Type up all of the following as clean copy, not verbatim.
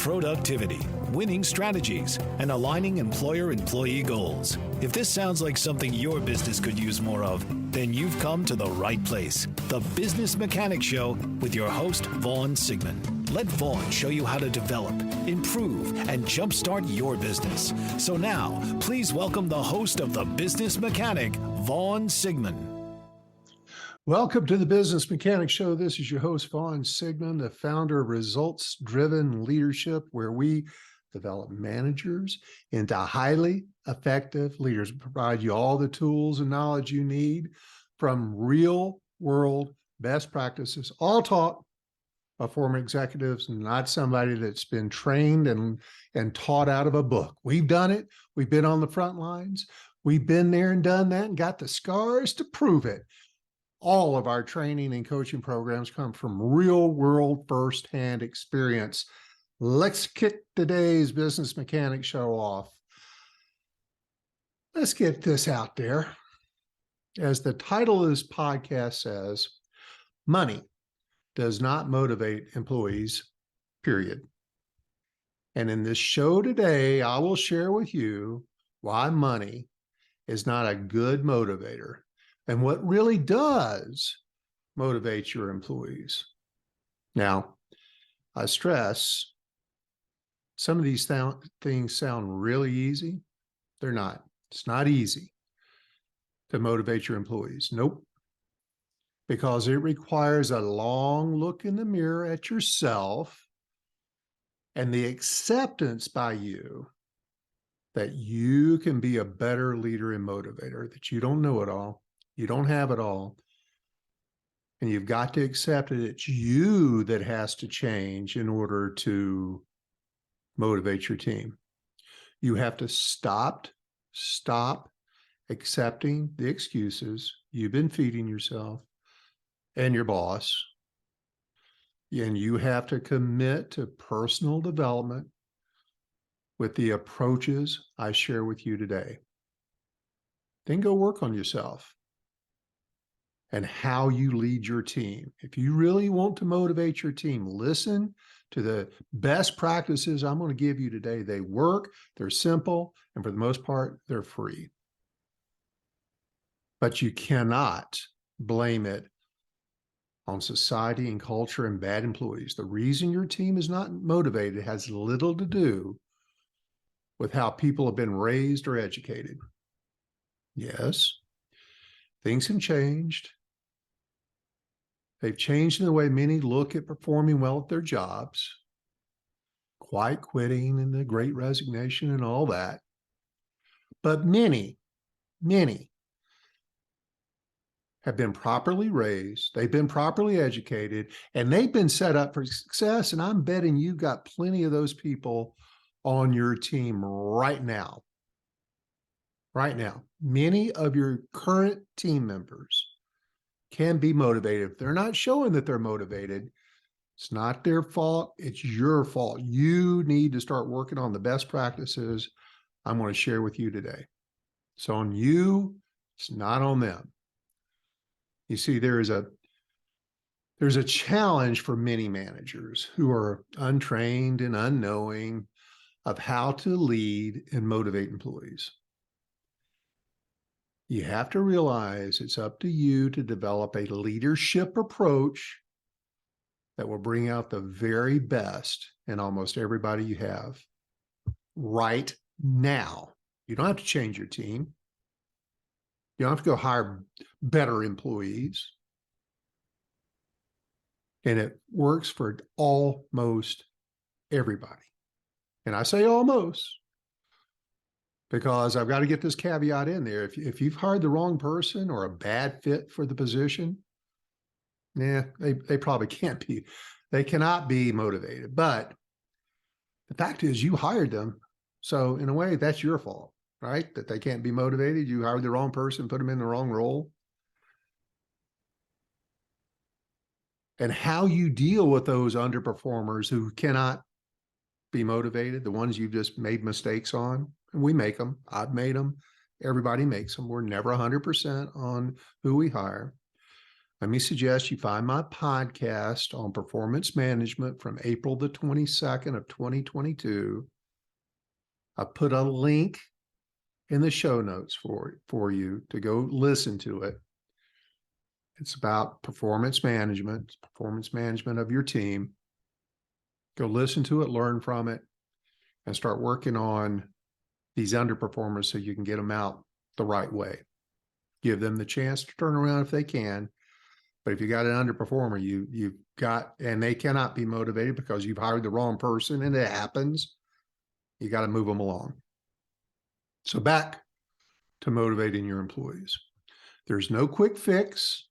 productivity, winning strategies, and aligning employer-employee goals. If this sounds like something your business could use more of, then you've come to the right place. The Business Mechanic Show with your host, Vaughn Sigmund. Let Vaughn show you how to develop, improve, and jumpstart your business. So now, please welcome the host of The Business Mechanic, Vaughn Sigmund. Welcome to the Business Mechanic Show. This is your host, Vaughn Sigmund, the founder of Results-Driven Leadership, where we develop managers into highly effective leaders, provide you all the tools and knowledge you need from real-world best practices, all taught by former executives, not somebody that's been trained and taught out of a book. We've done it. We've been on the front lines. We've been there and done that and got the scars to prove it. All of our training and coaching programs come from real-world first-hand experience. Let's kick today's Business Mechanic Show off. Let's get this out there. As the title of this podcast says, money does not motivate employees, period. And in this show today, I will share with you why money is not a good motivator and what really does motivate your employees. Now, I stress, some of these things sound really easy. They're not. It's not easy to motivate your employees. Nope. Because it requires a long look in the mirror at yourself and the acceptance by you that you can be a better leader and motivator, that you don't know it all. You don't have it all. And you've got to accept it. It's you that has to change in order to motivate your team. You have to stop accepting the excuses you've been feeding yourself and your boss. And you have to commit to personal development with the approaches I share with you today. Then go work on yourself and how you lead your team. If you really want to motivate your team, listen to the best practices I'm going to give you today. They work, they're simple, and for the most part, they're free. But you cannot blame it on society and culture and bad employees. The reason your team is not motivated has little to do with how people have been raised or educated. Yes, things have changed. They've changed in the way many look at performing well at their jobs, quiet quitting and the great resignation and all that. But many have been properly raised, they've been properly educated, and they've been set up for success. And I'm betting you've got plenty of those people on your team right now. Right now, many of your current team members can be motivated. If they're not showing that they're motivated, it's not their fault, it's your fault. You need to start working on the best practices I'm going to share with you today. It's on you, it's not on them. You see, there's a challenge for many managers who are untrained and unknowing of how to lead and motivate employees. You have to realize it's up to you to develop a leadership approach that will bring out the very best in almost everybody you have right now. You don't have to change your team. You don't have to go hire better employees. And it works for almost everybody. And I say almost because I've got to get this caveat in there. If you've hired the wrong person or a bad fit for the position, they probably can't be. They cannot be motivated. But the fact is you hired them. So in a way, that's your fault, right? That they can't be motivated. You hired the wrong person, put them in the wrong role. And how you deal with those underperformers who cannot be motivated, the ones you've just made mistakes on, and we make them. I've made them. Everybody makes them. We're never 100% on who we hire. let me suggest you find my podcast on performance management from April the 22nd of 2022. I put a link in the show notes for you to go listen to it. It's about performance management of your team. Go listen to it, learn from it, and start working on these underperformers so you can get them out the right way. Give them the chance to turn around if they can. But if you got an underperformer, you've got, and they cannot be motivated because you've hired the wrong person, and it happens, you got to move them along. So back to motivating your employees. There's no quick fix.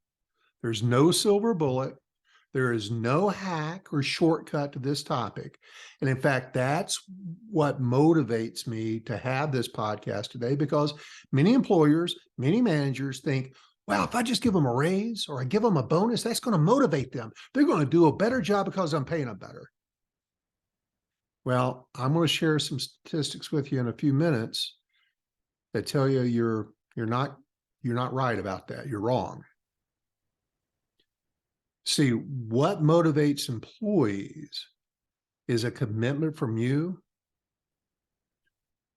There's no silver bullet. There is no hack or shortcut to this topic. And in fact, that's what motivates me to have this podcast today, because many employers, many managers think, wow, if I just give them a raise or I give them a bonus, that's going to motivate them. They're going to do a better job because I'm paying them better. Well, I'm going to share some statistics with you in a few minutes that tell you you're not right about that. You're wrong. See, what motivates employees is a commitment from you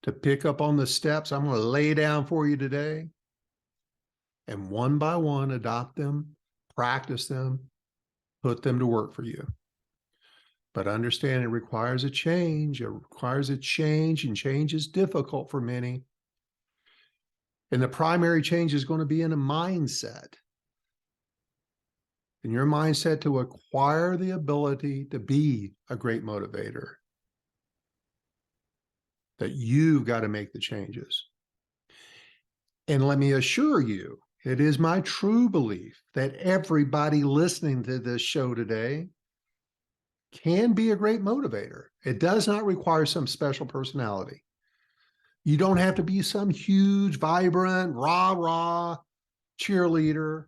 to pick up on the steps I'm going to lay down for you today, and one by one adopt them, practice them, put them to work for you. But understand it requires a change. It requires a change, and change is difficult for many. And the primary change is going to be in a mindset. In your mindset to acquire the ability to be a great motivator, that you've got to make the changes. And let me assure you, it is my true belief that everybody listening to this show today can be a great motivator. It does not require some special personality. You don't have to be some huge, vibrant, rah-rah cheerleader.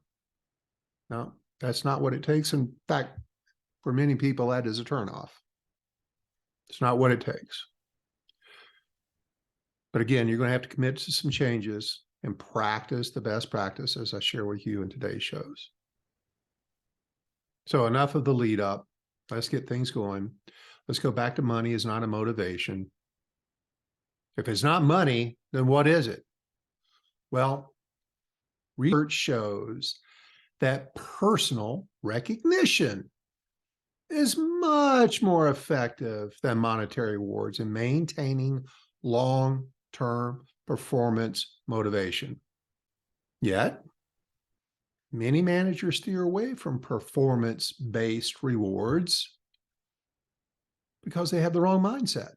No, that's not what it takes. In fact, for many people, that is a turnoff. It's not what it takes. But again, you're going to have to commit to some changes and practice the best practices I share with you in today's shows. So enough of the lead up. Let's get things going. Let's go back to money is not a motivation. If it's not money, then what is it? Well, research shows that personal recognition is much more effective than monetary rewards in maintaining long-term performance motivation. Yet, many managers steer away from performance-based rewards because they have the wrong mindset.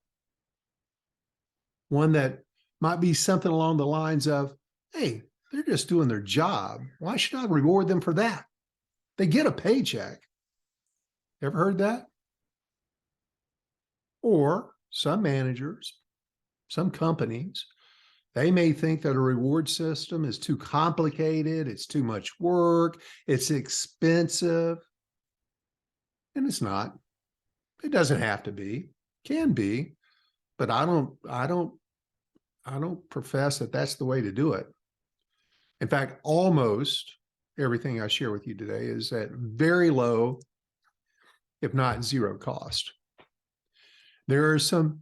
One that might be something along the lines of, hey, they're just doing their job. Why should I reward them for that? They get a paycheck. Ever heard that? Or some managers, some companies, they may think that a reward system is too complicated, it's too much work, it's expensive. And it's not. It doesn't have to be. Can be, but I don't profess that that's the way to do it. In fact, almost everything I share with you today is at very low, if not zero cost. There are some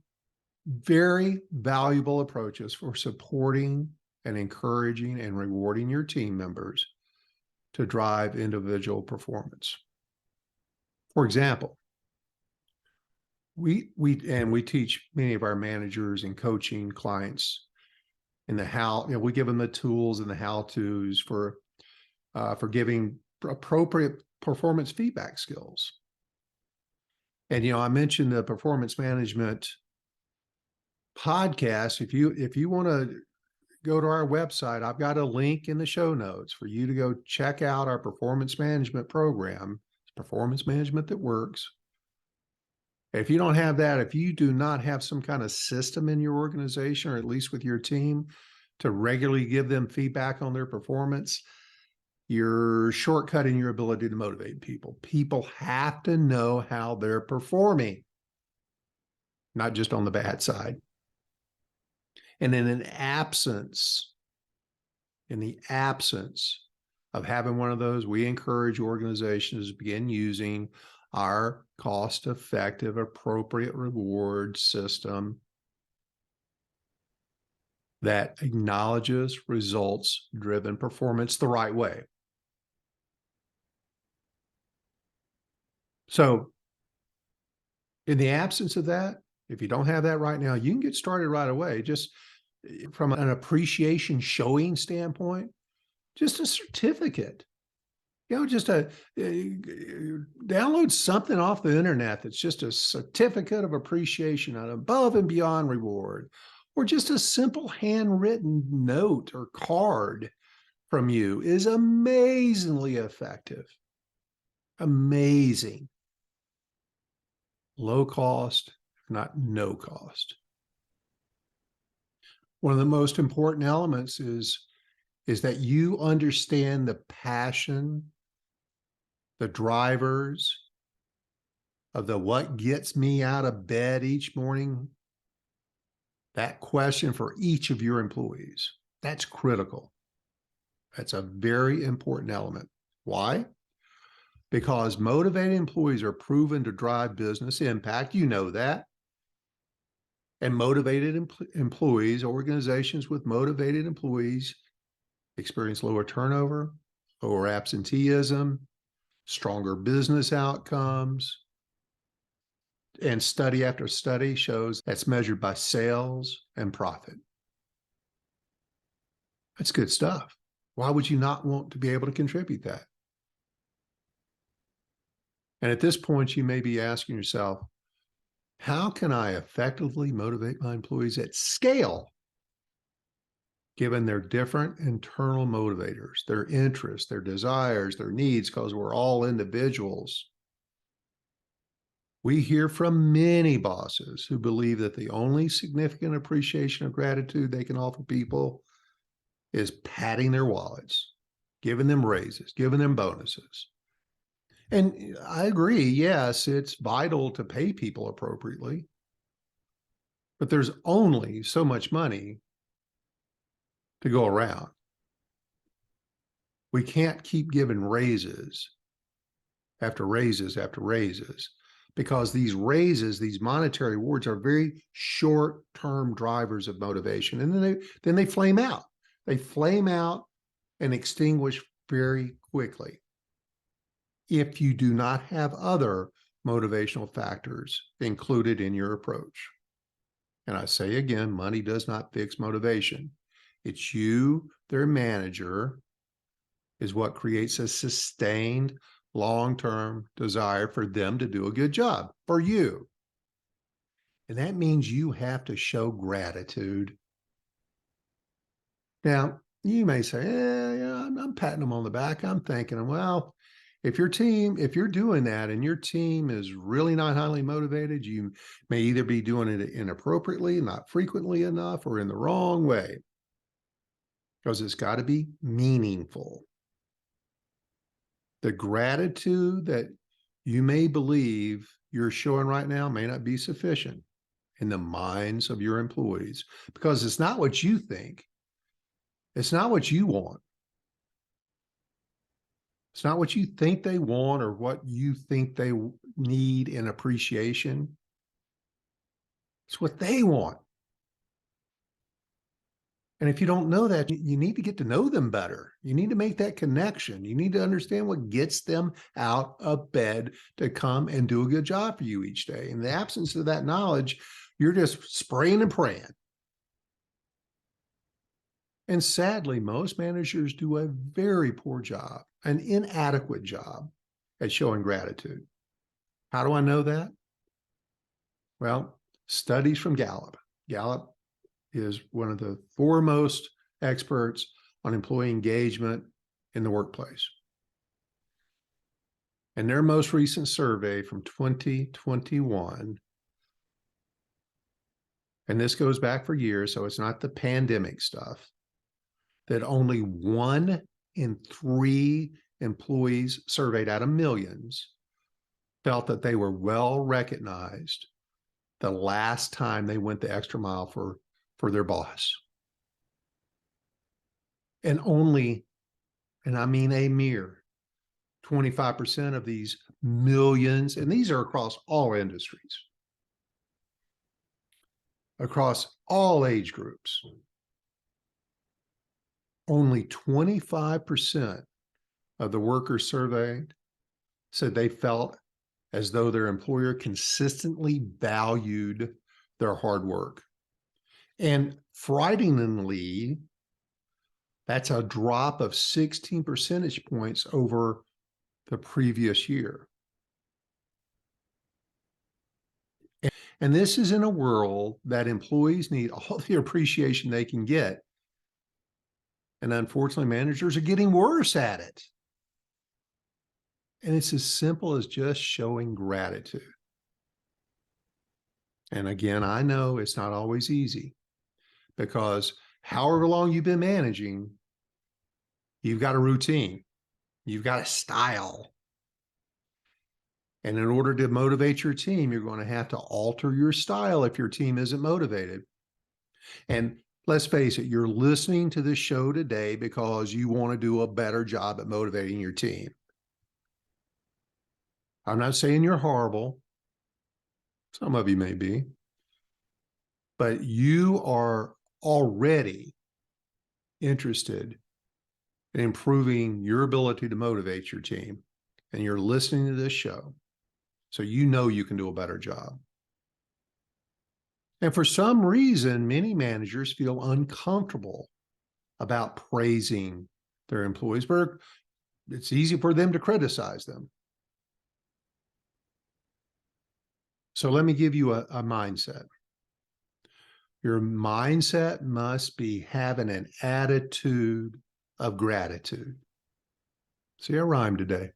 very valuable approaches for supporting and encouraging and rewarding your team members to drive individual performance. For example, we teach many of our managers and coaching clients in the how, we give them the tools and the how-tos for giving appropriate performance feedback skills. And, I mentioned the performance management podcast. If you want to go to our website, I've got a link in the show notes for you to go check out our performance management program. It's performance management that works. If you don't have that, if you do not have some kind of system in your organization, or at least with your team, to regularly give them feedback on their performance, you're shortcutting your ability to motivate people. People have to know how they're performing, not just on the bad side. And in the absence of having one of those, we encourage organizations to begin using our cost-effective, appropriate reward system that acknowledges results-driven performance the right way. So in the absence of that, if you don't have that right now, you can get started right away. Just from an appreciation showing standpoint, just a certificate. Just download something off the internet that's just a certificate of appreciation, an above and beyond reward, or just a simple handwritten note or card from you is amazingly effective. Amazing. Low cost, if not no cost. One of the most important elements is that you understand the passion, the drivers of the what gets me out of bed each morning. That question for each of your employees. That's critical. That's a very important element. Why? Because motivated employees are proven to drive business impact. You know that. And motivated employees, organizations with motivated employees experience lower turnover, lower absenteeism, stronger business outcomes. And study after study shows that's measured by sales and profit. That's good stuff. Why would you not want to be able to contribute that? And at this point, you may be asking yourself, how can I effectively motivate my employees at scale, given their different internal motivators, their interests, their desires, their needs, because we're all individuals. We hear from many bosses who believe that the only significant appreciation of gratitude they can offer people is patting their wallets, giving them raises, giving them bonuses. And I agree, yes, it's vital to pay people appropriately, but there's only so much money to go around. We can't keep giving raises after raises after raises, because these raises, these monetary awards, are very short-term drivers of motivation. And then they flame out. They flame out and extinguish very quickly if you do not have other motivational factors included in your approach. And I say again, money does not fix motivation. It's you, their manager, is what creates a sustained long-term desire for them to do a good job for you. And that means you have to show gratitude. Now, you may say, I'm patting them on the back. I'm thinking, well, if you're doing that and your team is really not highly motivated, you may either be doing it inappropriately, not frequently enough, or in the wrong way, because it's got to be meaningful. The gratitude that you may believe you're showing right now may not be sufficient in the minds of your employees, because it's not what you think. It's not what you want. It's not what you think they want or what you think they need in appreciation. It's what they want. And if you don't know that, you need to get to know them better. You need to make that connection. You need to understand what gets them out of bed to come and do a good job for you each day. In the absence of that knowledge, you're just spraying and praying. And sadly, most managers do a very poor job, an inadequate job at showing gratitude. How do I know that? Well, studies from Gallup. Gallup is one of the foremost experts on employee engagement in the workplace. And their most recent survey from 2021, and this goes back for years, so it's not the pandemic stuff, that only 1 in 3 employees surveyed out of millions felt that they were well recognized the last time they went the extra mile for their boss. And only and I mean a mere 25% of these millions, and these are across all industries, across all age groups, only 25% of the workers surveyed said they felt as though their employer consistently valued their hard work. And frighteningly, that's a drop of 16 percentage points over the previous year. And this is in a world that employees need all the appreciation they can get. And unfortunately, managers are getting worse at it. And it's as simple as just showing gratitude. And again, I know it's not always easy because however long you've been managing, you've got a routine, you've got a style. And in order to motivate your team, you're going to have to alter your style if your team isn't motivated. And let's face it, you're listening to this show today because you want to do a better job at motivating your team. I'm not saying you're horrible. Some of you may be. But you are already interested in improving your ability to motivate your team. And you're listening to this show. So you know you can do a better job. And for some reason, many managers feel uncomfortable about praising their employees, but it's easy for them to criticize them. So let me give you a mindset. Your mindset must be having an attitude of gratitude. See, I rhymed today.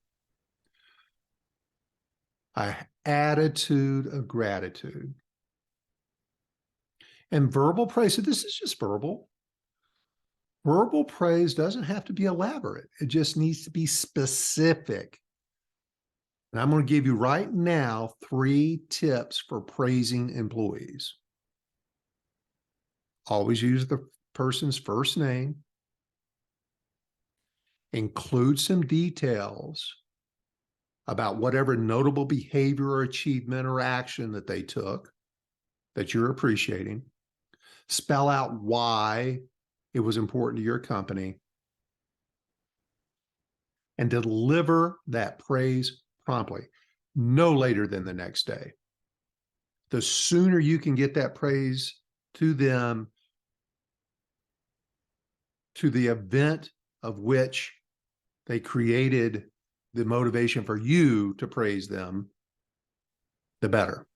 An attitude of gratitude. And verbal praise, so this is just verbal. Verbal praise doesn't have to be elaborate. It just needs to be specific. And I'm going to give you right now 3 tips for praising employees. Always use the person's first name. Include some details about whatever notable behavior or achievement or action that they took that you're appreciating. Spell out why it was important to your company. And deliver that praise promptly, no later than the next day. The sooner you can get that praise to them, to the event of which they created the motivation for you to praise them, the better.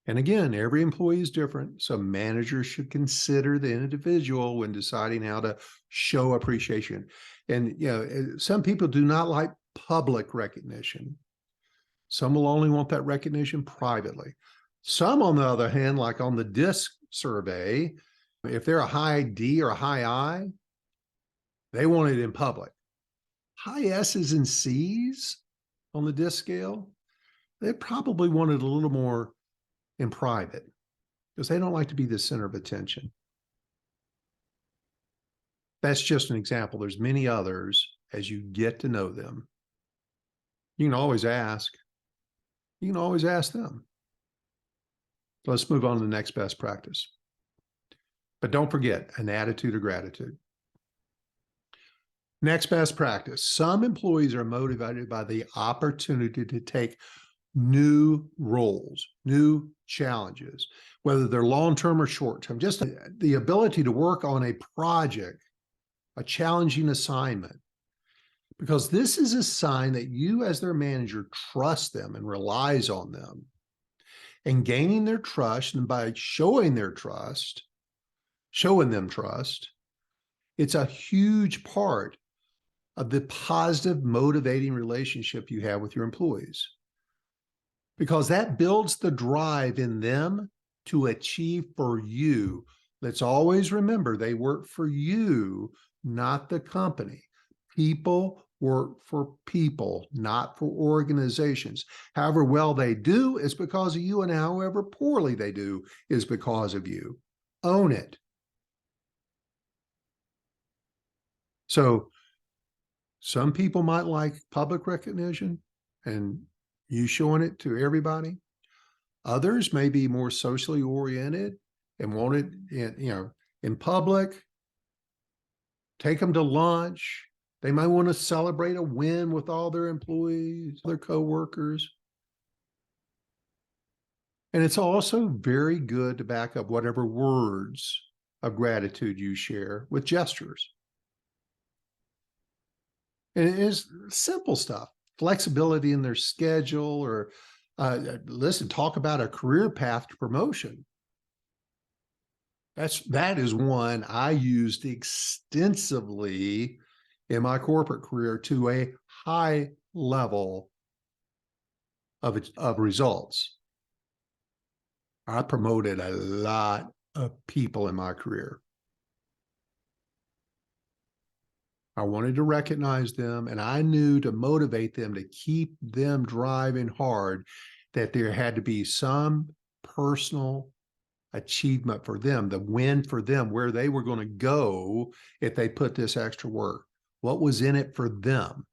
And again, every employee is different, so managers should consider the individual when deciding how to show appreciation. And some people do not like public recognition. Some will only want that recognition privately. Some, on the other hand, like on the DISC survey, if they're a high D or a high I, they want it in public. High S's and C's on the DISC scale, they probably want it a little more in private because they don't like to be the center of attention. That's just an example. There's many others as you get to know them. You can always ask. You can always ask them. Let's move on to the next best practice. But don't forget an attitude of gratitude. Next best practice. Some employees are motivated by the opportunity to take new roles, new challenges, whether they're long-term or short-term, just the ability to work on a project, a challenging assignment, because this is a sign that you as their manager trust them and relies on them. And gaining their trust, and by showing them trust, it's a huge part of the positive, motivating relationship you have with your employees. Because that builds the drive in them to achieve for you. Let's always remember they work for you, not the company. People work for people, not for organizations. However well they do is because of you, and however poorly they do is because of you. Own it. So some people might like public recognition and you showing it to everybody. Others may be more socially oriented and want it in public. Take them to lunch. They might want to celebrate a win with all their employees, their coworkers. And it's also very good to back up whatever words of gratitude you share with gestures. And it is simple stuff, flexibility in their schedule, or listen, talk about a career path to promotion. That is one I used extensively in my corporate career to a high level of results. I promoted a lot of people in my career. I wanted to recognize them, and I knew to motivate them, to keep them driving hard, that there had to be some personal achievement for them, the win for them, where they were going to go if they put this extra work. What was in it for them?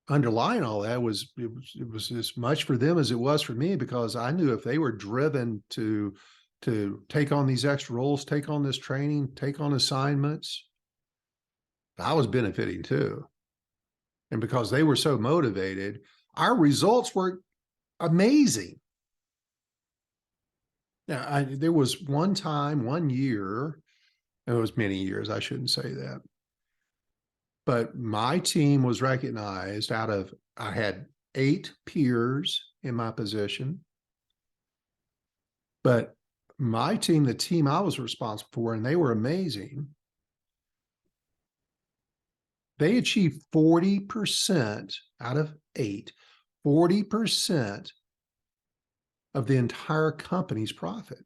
Underlying all that was it was as much for them as it was for me, because I knew if they were driven to take on these extra roles, take on this training, take on assignments, I was benefiting too. And because they were so motivated, our results were amazing. Now, there was one year, it was many years, I shouldn't say that, but my team was recognized I had 8 peers in my position, but my team, the team I was responsible for, and they were amazing, they achieved 40% out of 8, 40% of the entire company's profit.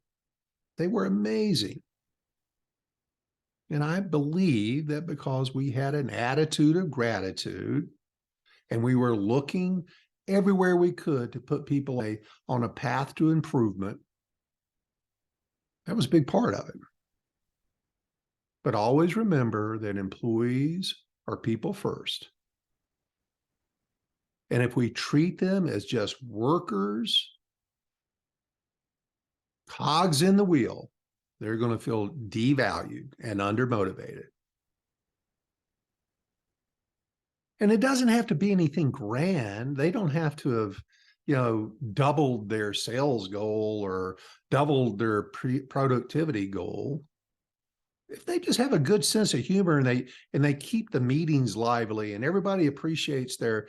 They were amazing. And I believe that because we had an attitude of gratitude and we were looking everywhere we could to put people on a path to improvement, that was a big part of it. But always remember that employees are people first. And if we treat them as just workers, cogs in the wheel, they're going to feel devalued and undermotivated. And it doesn't have to be anything grand. They don't have to have, doubled their sales goal or doubled their productivity goal. If they just have a good sense of humor and they keep the meetings lively and everybody appreciates their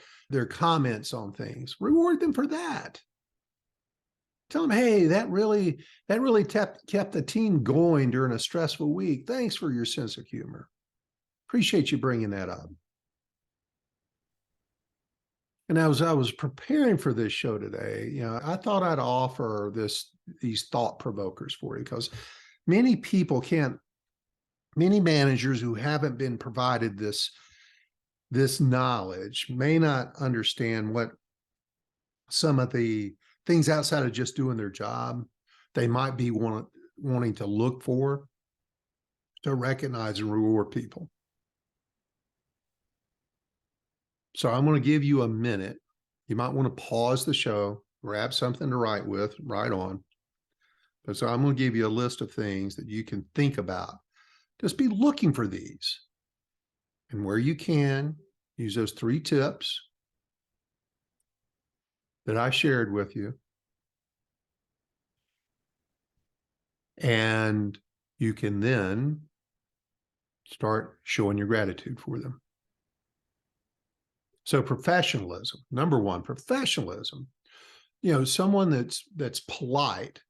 comments on things, reward them for that. Tell them, hey, that really kept the team going during a stressful week. Thanks for your sense of humor. Appreciate you bringing that up. And as I was preparing for this show today, I thought I'd offer these thought provokers for you, because many managers who haven't been provided this knowledge may not understand what some of the things outside of just doing their job they might be wanting to look for to recognize and reward people. So I'm going to give you a minute. You might want to pause the show, grab something to write on. But so I'm going to give you a list of things that you can think about. Just be looking for these. And where you can, use those 3 tips that I shared with you. And you can then start showing your gratitude for them. So professionalism, number 1, professionalism. Someone that's polite,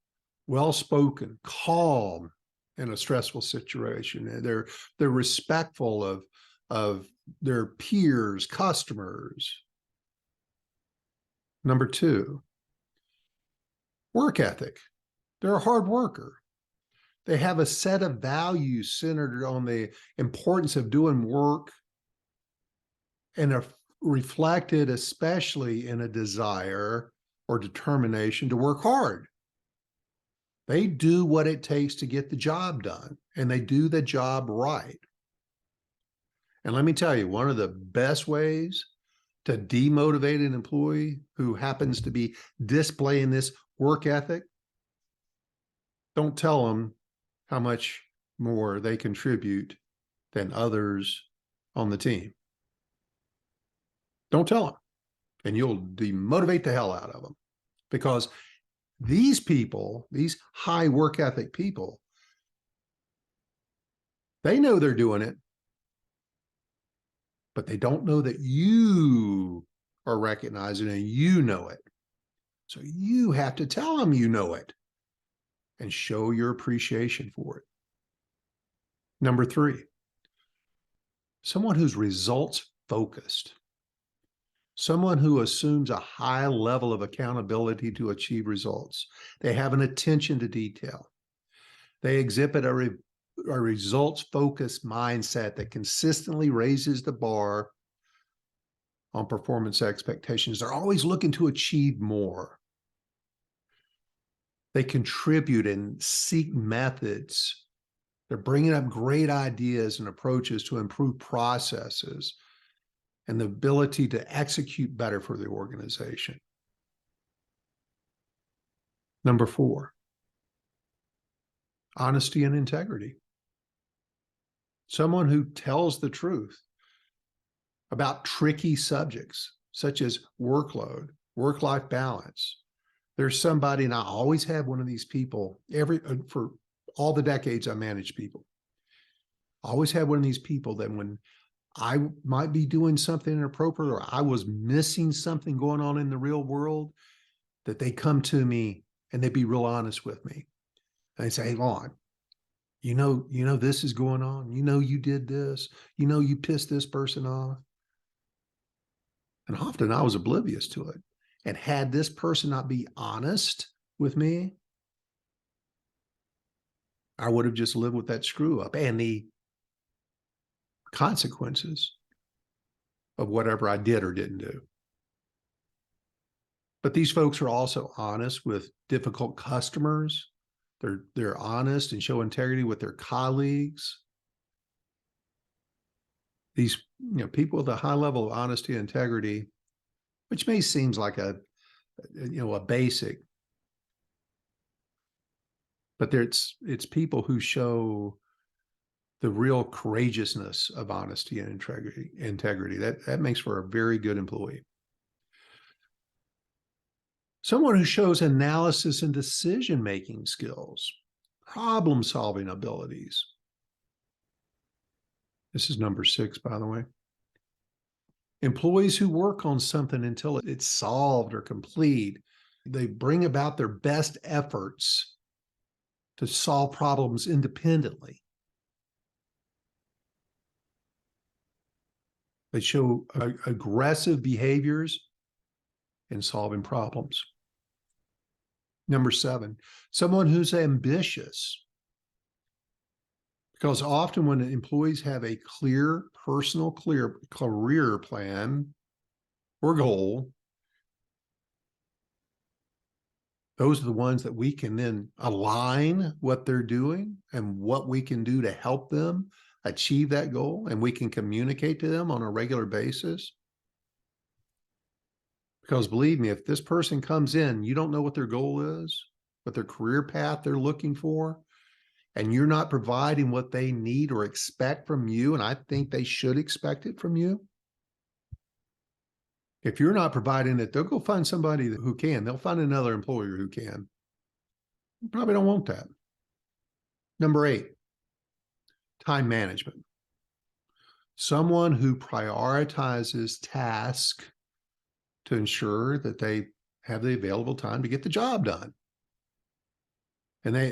well-spoken, calm in a stressful situation. They're respectful of their peers, customers. Number 2, work ethic. They're a hard worker. They have a set of values centered on the importance of doing work and are reflected especially in a desire or determination to work hard. They do what it takes to get the job done, and they do the job right. And let me tell you, one of the best ways to demotivate an employee who happens to be displaying this work ethic, don't tell them how much more they contribute than others on the team. Don't tell them, and you'll demotivate the hell out of them, because these people, these high work ethic people, they know they're doing it, but they don't know that you are recognizing and you know it. So you have to tell them you know it and show your appreciation for it. Number 3, someone who's results focused, someone who assumes a high level of accountability to achieve results. They have an attention to detail. They exhibit a results-focused mindset that consistently raises the bar on performance expectations. They're always looking to achieve more. They contribute and seek methods. They're bringing up great ideas and approaches to improve processes and the ability to execute better for the organization. Number 4, honesty and integrity. Someone who tells the truth about tricky subjects such as workload, work-life balance. There's somebody, and I always have one of these people for all the decades I managed people. I always have one of these people that when I might be doing something inappropriate or I was missing something going on in the real world, that they come to me and they be real honest with me. And they say, hey, Lon, you know, this is going on. You know, you did this. You know, you pissed this person off. And often I was oblivious to it. And had this person not be honest with me, I would have just lived with that screw up and the consequences of whatever I did or didn't do. But these folks are also honest with difficult customers. They're honest and show integrity with their colleagues. These people with a high level of honesty and integrity, which may seem like a basic, but it's people who show the real courageousness of honesty and integrity. That makes for a very good employee. Someone who shows analysis and decision-making skills, problem-solving abilities. This is number 6, by the way. Employees who work on something until it's solved or complete. They bring about their best efforts to solve problems independently. They show aggressive behaviors in solving problems. Number 7, someone who's ambitious. Because often when employees have a clear career plan or goal, those are the ones that we can then align what they're doing and what we can do to help them achieve that goal, and we can communicate to them on a regular basis. Because believe me, if this person comes in, you don't know what their goal is, what their career path they're looking for, and you're not providing what they need or expect from you, and I think they should expect it from you. If you're not providing it, they'll go find somebody who can. They'll find another employer who can. You probably don't want that. Number 8, time management. Someone who prioritizes tasks to ensure that they have the available time to get the job done. And they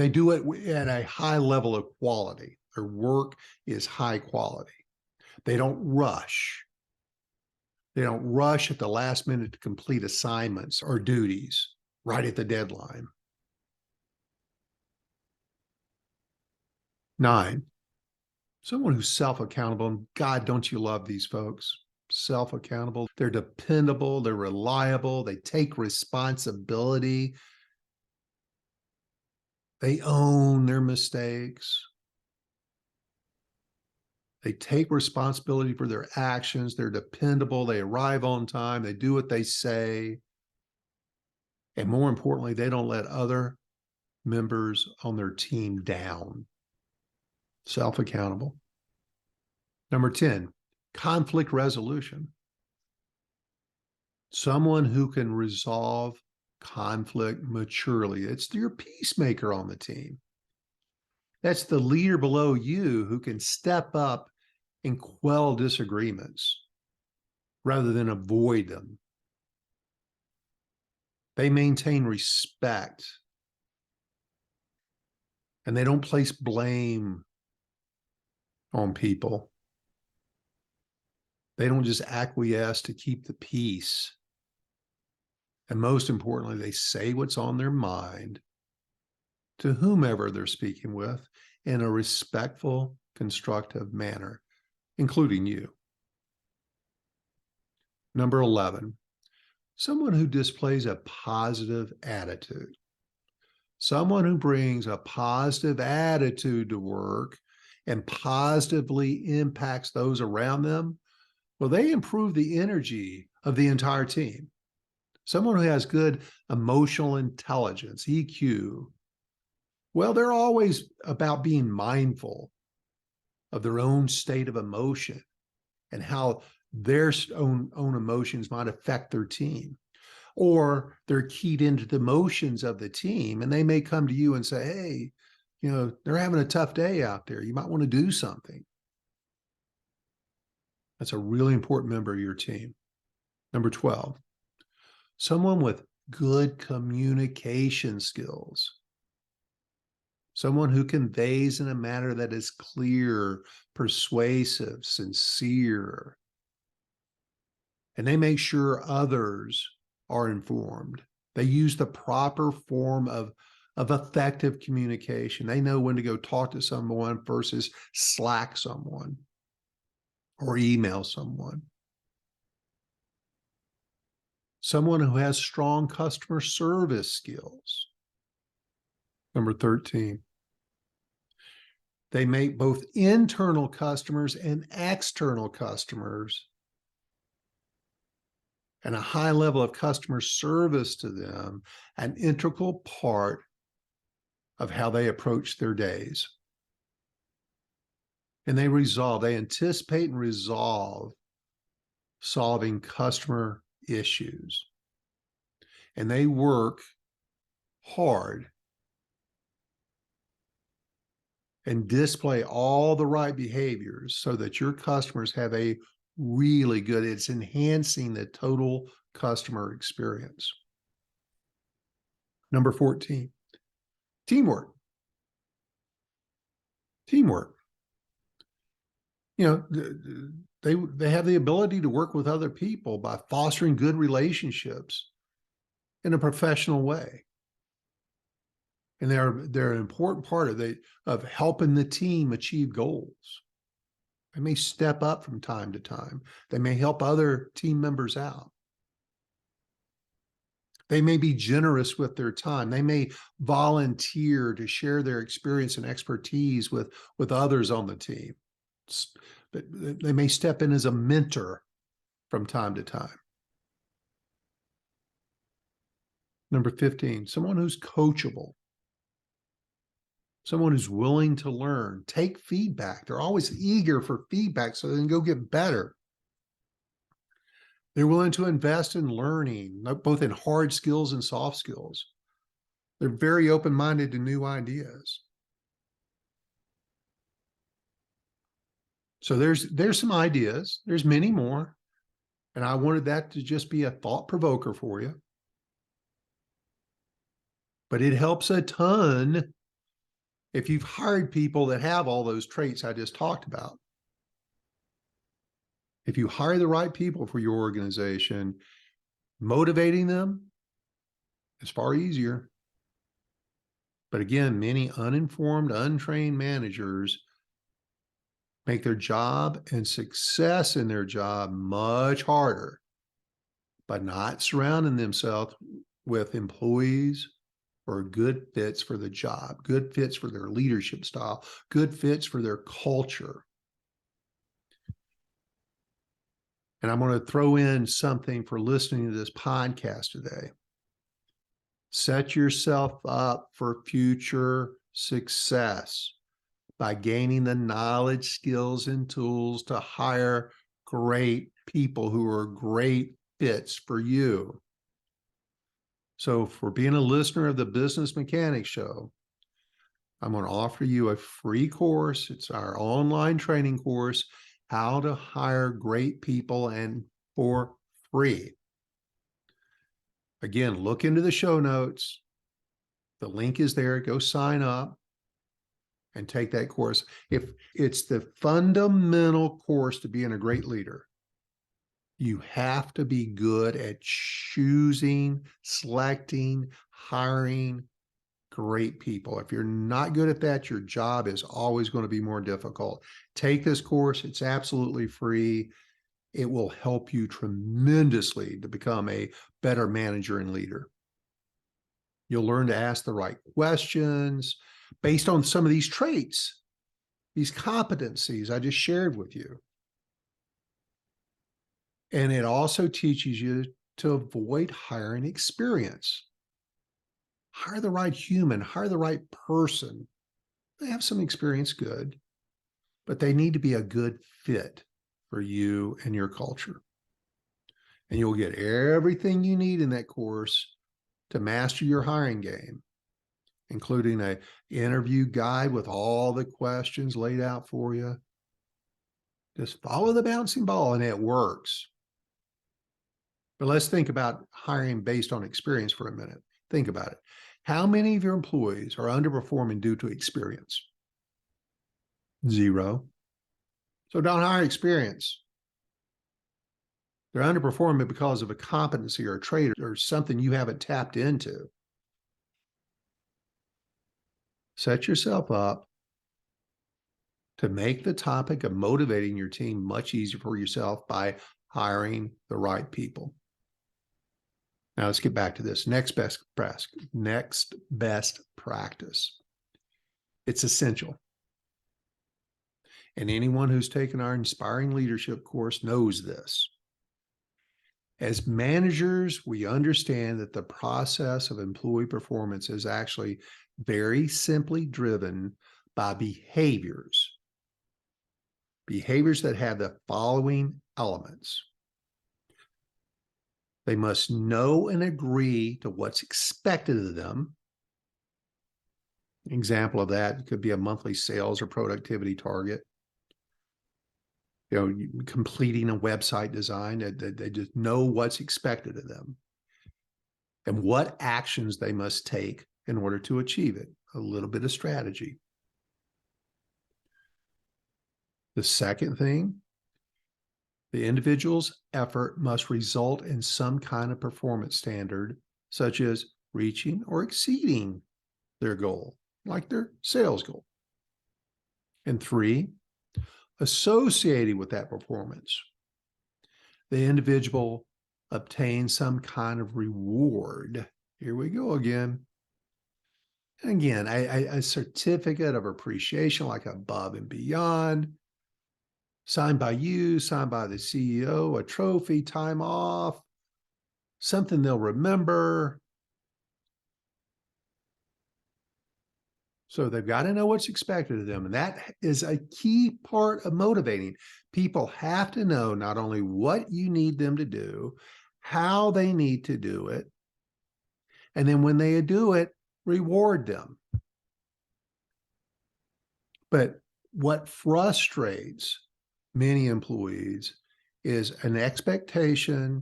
do it at a high level of quality. Their work is high quality. They don't rush. They don't rush at the last minute to complete assignments or duties right at the deadline. 9, someone who's self-accountable. And God, don't you love these folks? Self-accountable. They're dependable. They're reliable. They take responsibility. They own their mistakes. They take responsibility for their actions. They're dependable. They arrive on time. They do what they say. And more importantly, they don't let other members on their team down. Self-accountable. Number 10, conflict resolution. Someone who can resolve conflict maturely. It's your peacemaker on the team. That's the leader below you who can step up and quell disagreements rather than avoid them. They maintain respect and they don't place blame on people. They don't just acquiesce to keep the peace. And most importantly, they say what's on their mind to whomever they're speaking with in a respectful, constructive manner, including you. Number 11, someone who displays a positive attitude. Someone who brings a positive attitude to work and positively impacts those around them, well, they improve the energy of the entire team. Someone who has good emotional intelligence, EQ, well, they're always about being mindful of their own state of emotion and how their own emotions might affect their team. Or they're keyed into the emotions of the team, and they may come to you and say, hey, they're having a tough day out there. You might want to do something. That's a really important member of your team. Number 12, someone with good communication skills. Someone who conveys in a manner that is clear, persuasive, sincere. And they make sure others are informed. They use the proper form of effective communication. They know when to go talk to someone versus Slack someone or email someone. Someone who has strong customer service skills. Number 13, they make both internal customers and external customers and a high level of customer service to them an integral part of how they approach their days. And they anticipate and resolve solving customer issues. And they work hard and display all the right behaviors so that your customers have a really good, it's enhancing the total customer experience. Number 14, teamwork. Teamwork. They have the ability to work with other people by fostering good relationships in a professional way. And they're an important part of helping the team achieve goals. They may step up from time to time. They may help other team members out. They may be generous with their time. They may volunteer to share their experience and expertise with others on the team. They may step in as a mentor from time to time. Number 15, someone who's coachable. Someone who's willing to learn, take feedback. They're always eager for feedback so they can go get better. They're willing to invest in learning, both in hard skills and soft skills. They're very open-minded to new ideas. So there's some ideas. There's many more. And I wanted that to just be a thought provoker for you. But it helps a ton if you've hired people that have all those traits I just talked about. If you hire the right people for your organization, motivating them is far easier. But again, many uninformed, untrained managers make their job and success in their job much harder by not surrounding themselves with employees or good fits for the job, good fits for their leadership style, good fits for their culture. And I'm going to throw in something for listening to this podcast today. Set yourself up for future success by gaining the knowledge, skills, and tools to hire great people who are great fits for you. So for being a listener of the Business Mechanics Show, I'm going to offer you a free course. It's our online training course, How to Hire Great People, and for free. Again, look into the show notes. The link is there. Go sign up and take that course. If it's the fundamental course to being a great leader, you have to be good at choosing, selecting, hiring great people. If you're not good at that, your job is always going to be more difficult. Take this course. It's absolutely free. It will help you tremendously to become a better manager and leader. You'll learn to ask the right questions based on some of these traits, these competencies I just shared with you. And it also teaches you to avoid hiring experience. Hire the right human, hire the right person. They have some experience, good, but they need to be a good fit for you and your culture. And you'll get everything you need in that course to master your hiring game, including an interview guide with all the questions laid out for you. Just follow the bouncing ball and it works. But let's think about hiring based on experience for a minute. Think about it. How many of your employees are underperforming due to experience? 0. So don't hire experience. They're underperforming because of a competency or a trait or something you haven't tapped into. Set yourself up to make the topic of motivating your team much easier for yourself by hiring the right people. Now let's get back to this. Next best practice. It's essential. And anyone who's taken our Inspiring Leadership course knows this. As managers, we understand that the process of employee performance is actually very simply driven by behaviors that have the following elements. They must know and agree to what's expected of them. An example of that could be a monthly sales or productivity target. Completing a website design, they just know what's expected of them and what actions they must take in order to achieve it. A little bit of strategy. The second thing, the individual's effort must result in some kind of performance standard, such as reaching or exceeding their goal, like their sales goal. And 3, associated with that performance, the individual obtains some kind of reward. Here we go again. Again, a certificate of appreciation, like above and beyond, signed by you, signed by the CEO, a trophy, time off, something they'll remember. So they've got to know what's expected of them. And that is a key part of motivating. People have to know not only what you need them to do, how they need to do it, and then when they do it, reward them. But what frustrates many employees is an expectation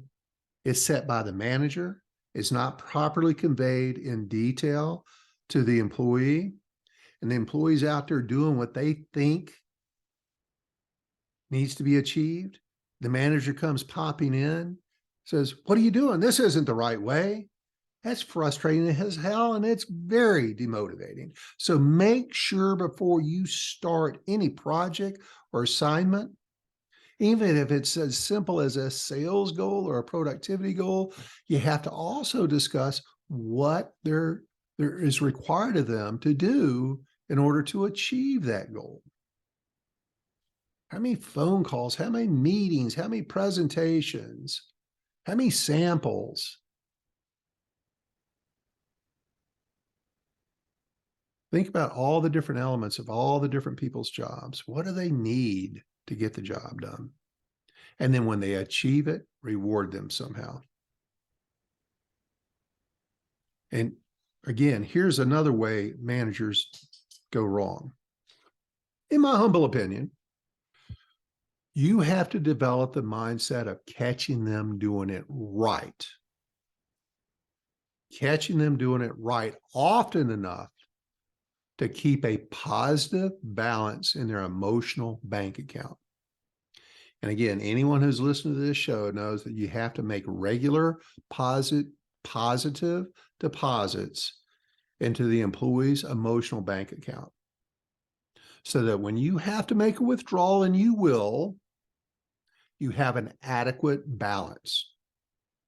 is set by the manager. It's not properly conveyed in detail to the employee. And the employee's out there doing what they think needs to be achieved. The manager comes popping in, says, "What are you doing? This isn't the right way." That's frustrating as hell, and it's very demotivating. So make sure before you start any project or assignment, even if it's as simple as a sales goal or a productivity goal, you have to also discuss what there is required of them to do in order to achieve that goal. How many phone calls? How many meetings? How many presentations? How many samples? Think about all the different elements of all the different people's jobs. What do they need to get the job done? And then when they achieve it, reward them somehow. And again, here's another way managers go wrong. In my humble opinion, you have to develop the mindset of catching them doing it right. Catching them doing it right often enough to keep a positive balance in their emotional bank account. And again, anyone who's listened to this show knows that you have to make regular positive deposits into the employee's emotional bank account, so that when you have to make a withdrawal, and you will, you have an adequate balance.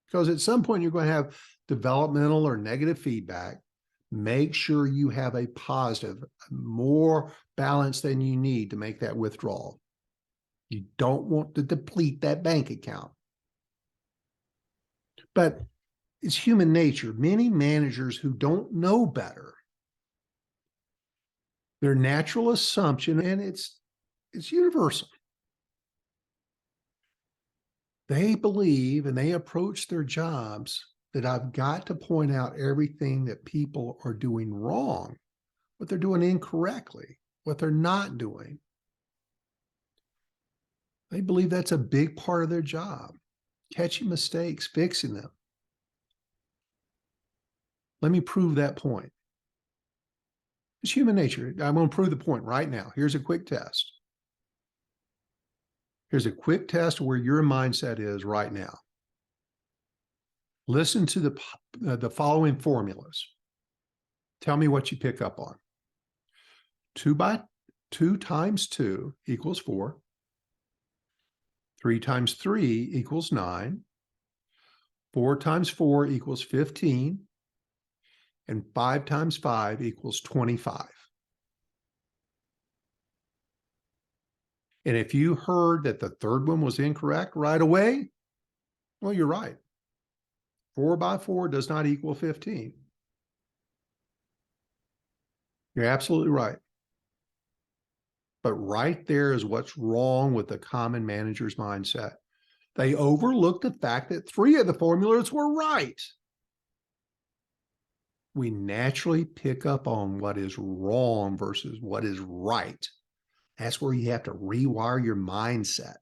Because at some point you're going to have developmental or negative feedback. Make sure you have a positive, more balance than you need to make that withdrawal. You don't want to deplete that bank account. But it's human nature. Many managers who don't know better, their natural assumption, and it's universal, they believe and they approach their jobs that I've got to point out everything that people are doing wrong, what they're doing incorrectly, what they're not doing. They believe that's a big part of their job, catching mistakes, fixing them. Let me prove that point. It's human nature. I'm going to prove the point right now. Here's a quick test. Here's a quick test where your mindset is right now. Listen to the following formulas. Tell me what you pick up on. 2 times 2 equals 4. 3 times 3 equals 9. 4 times 4 equals 15. And 5 times 5 equals 25. And if you heard that the third one was incorrect right away, well, you're right. 4 by 4 does not equal 15. You're absolutely right. But right there is what's wrong with the common manager's mindset. They overlook the fact that 3 of the formulas were right. We naturally pick up on what is wrong versus what is right. That's where you have to rewire your mindset.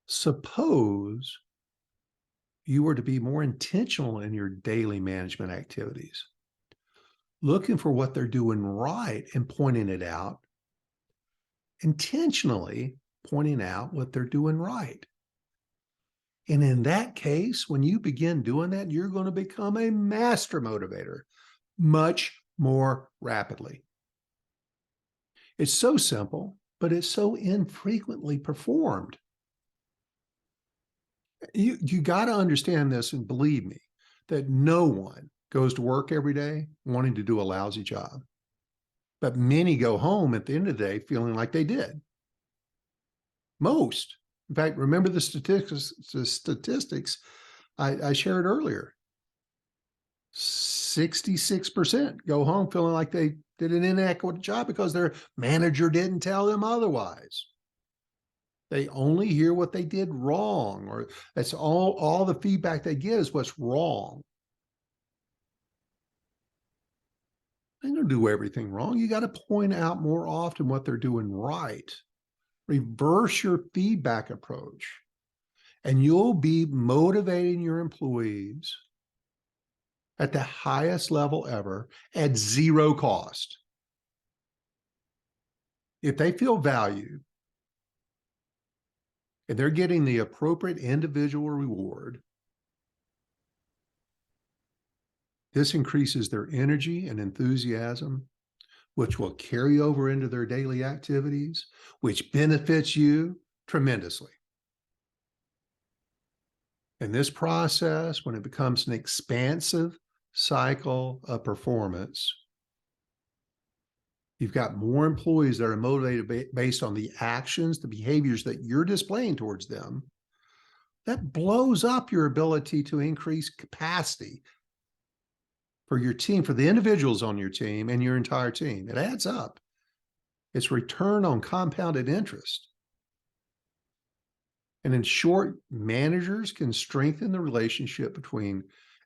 Suppose you were to be more intentional in your daily management activities, looking for what they're doing right and pointing it out, intentionally pointing out what they're doing right. And in that case, when you begin doing that, you're going to become a master motivator much more rapidly. It's so simple, but it's so infrequently performed. You got to understand this, and believe me, that no one goes to work every day wanting to do a lousy job. But many go home at the end of the day feeling like they did. Most. In fact, remember the statistics I shared earlier. 66% go home feeling like they did an inadequate job because their manager didn't tell them otherwise. They only hear what they did wrong, or that's all the feedback they get is what's wrong. They don't do everything wrong. You got to point out more often what they're doing right. Reverse your feedback approach, and you'll be motivating your employees at the highest level ever at zero cost. If they feel valued and they're getting the appropriate individual reward, this increases their energy and enthusiasm, which will carry over into their daily activities, which benefits you tremendously. In this process, when it becomes an expansive cycle of performance, You've got more employees that are motivated based on the actions, the behaviors that you're displaying towards them. That blows up your ability to increase capacity for your team, for the individuals on your team and your entire team. It adds up. It's return on compounded interest. And in short, managers can strengthen the relationship between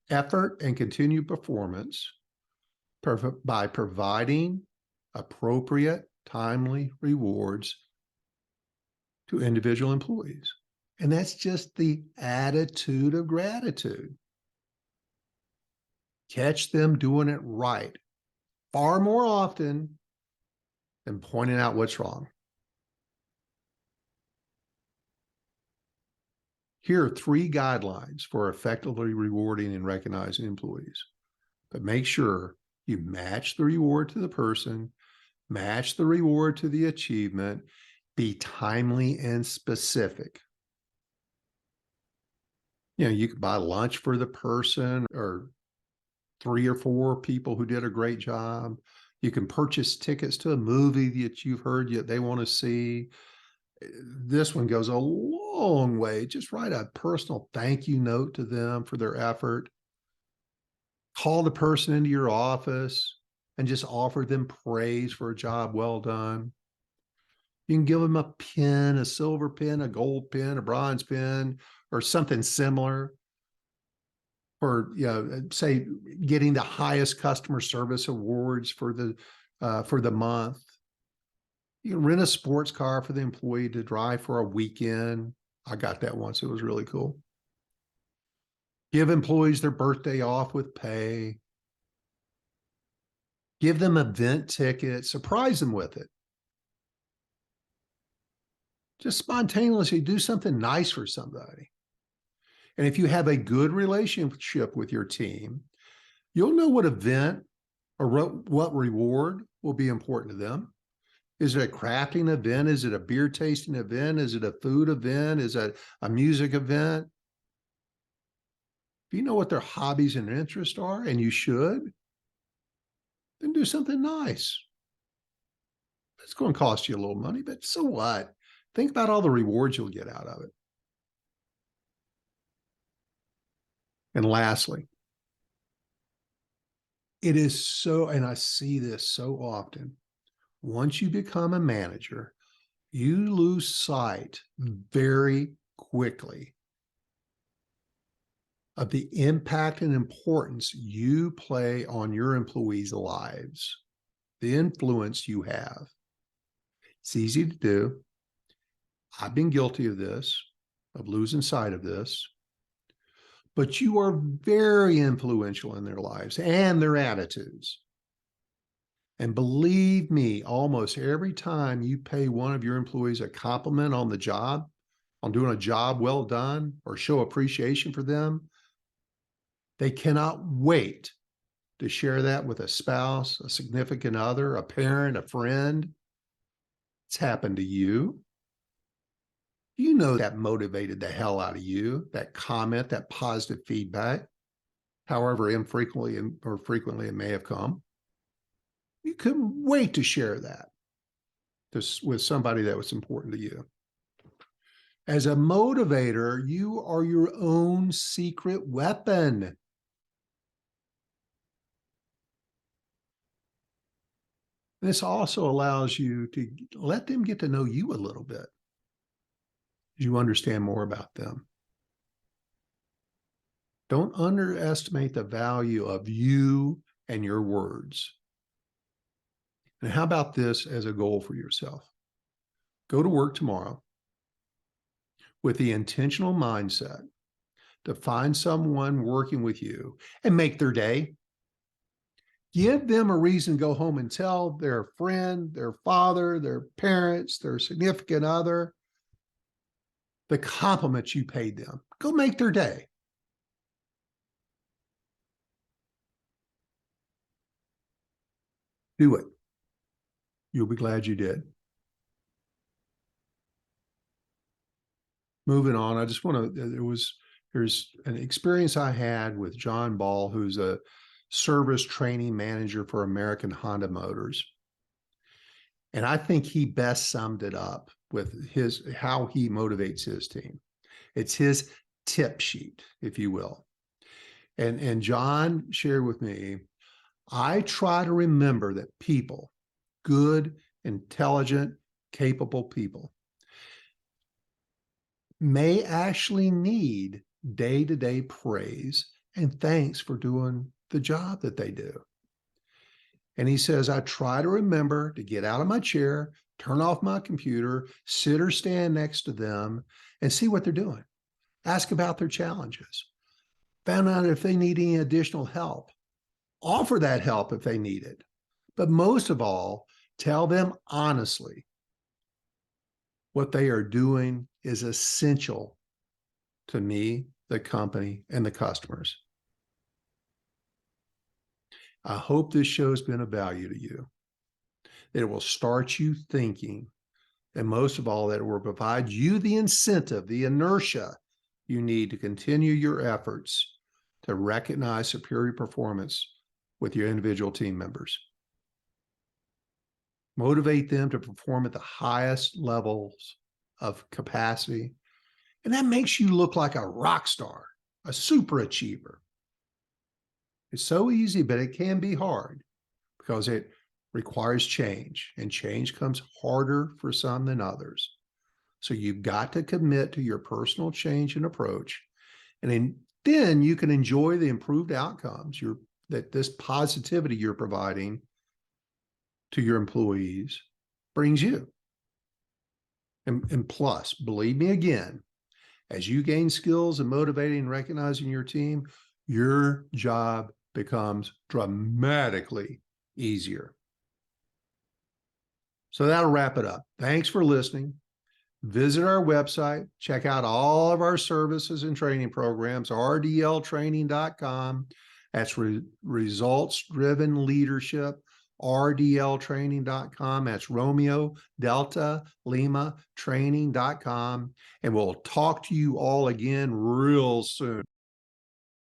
effort and continued performance by providing appropriate, timely rewards to individual employees. And that's just the attitude of gratitude. Catch them doing it right far more often than pointing out what's wrong. Here are 3 guidelines for effectively rewarding and recognizing employees. But make sure you match the reward to the person, match the reward to the achievement, be timely and specific. You could buy lunch for the person or 3 or 4 people who did a great job. You can purchase tickets to a movie that you've heard that they want to see. This one goes a long way. Just write a personal thank you note to them for their effort. Call the person into your office and just offer them praise for a job well done. You can give them a pen, a silver pen, a gold pen, a bronze pen, or something similar for, say, getting the highest customer service awards for the month. You can rent a sports car for the employee to drive for a weekend. I got that once. It was really cool. Give employees their birthday off with pay. Give them event tickets. Surprise them with it. Just spontaneously do something nice for somebody. And if you have a good relationship with your team, you'll know what event or what reward will be important to them. Is it a crafting event? Is it a beer tasting event? Is it a food event? Is it a music event? If you know what their hobbies and interests are, and you should, then do something nice. It's going to cost you a little money, but so what? Think about all the rewards you'll get out of it. And lastly, it is so, and I see this so often, once you become a manager, you lose sight very quickly of the impact and importance you play on your employees' lives, the influence you have. It's easy to do. I've been guilty of this, of losing sight of this. But you are very influential in their lives and their attitudes. And believe me, almost every time you pay one of your employees a compliment on the job, on doing a job well done, or show appreciation for them, they cannot wait to share that with a spouse, a significant other, a parent, a friend. It's happened to you. You know that motivated the hell out of you, that comment, that positive feedback, however infrequently or frequently it may have come. You couldn't wait to share that with somebody that was important to you. As a motivator, you are your own secret weapon. This also allows you to let them get to know you a little bit. You understand more about them. Don't underestimate the value of you and your words. And how about this as a goal for yourself? Go to work tomorrow with the intentional mindset to find someone working with you and make their day. Give them a reason to go home and tell their friend, their father, their parents, their significant other, the compliments you paid them. Go make their day. Do it. You'll be glad you did. Moving on, I just want to, there's an experience I had with John Ball, who's a service training manager for American Honda Motors. And I think he best summed it up with how he motivates his team. It's his tip sheet, if you will. And John shared with me, I try to remember that people, good, intelligent, capable people, may actually need day-to-day praise and thanks for doing the job that they do. And he says, I try to remember to get out of my chair, turn off my computer, sit or stand next to them and see what they're doing. Ask about their challenges. Find out if they need any additional help. Offer that help if they need it. But most of all, tell them honestly what they are doing is essential to me, the company, and the customers. I hope this show has been of value to you, that it will start you thinking, and most of all, that it will provide you the incentive, the inertia you need to continue your efforts to recognize superior performance with your individual team members. Motivate them to perform at the highest levels of capacity. And that makes you look like a rock star, a super achiever. It's so easy, but it can be hard because it requires change, and change comes harder for some than others. So you've got to commit to your personal change and approach. And then you can enjoy the improved outcomes that this positivity you're providing to your employees brings you. And plus, believe me again, as you gain skills in motivating and recognizing your team, your job becomes dramatically easier. So that'll wrap it up. Thanks for listening. Visit our website, check out all of our services and training programs, rdltraining.com. That's results-driven leadership, rdltraining.com. That's Romeo Delta Lima training.com. And we'll talk to you all again real soon.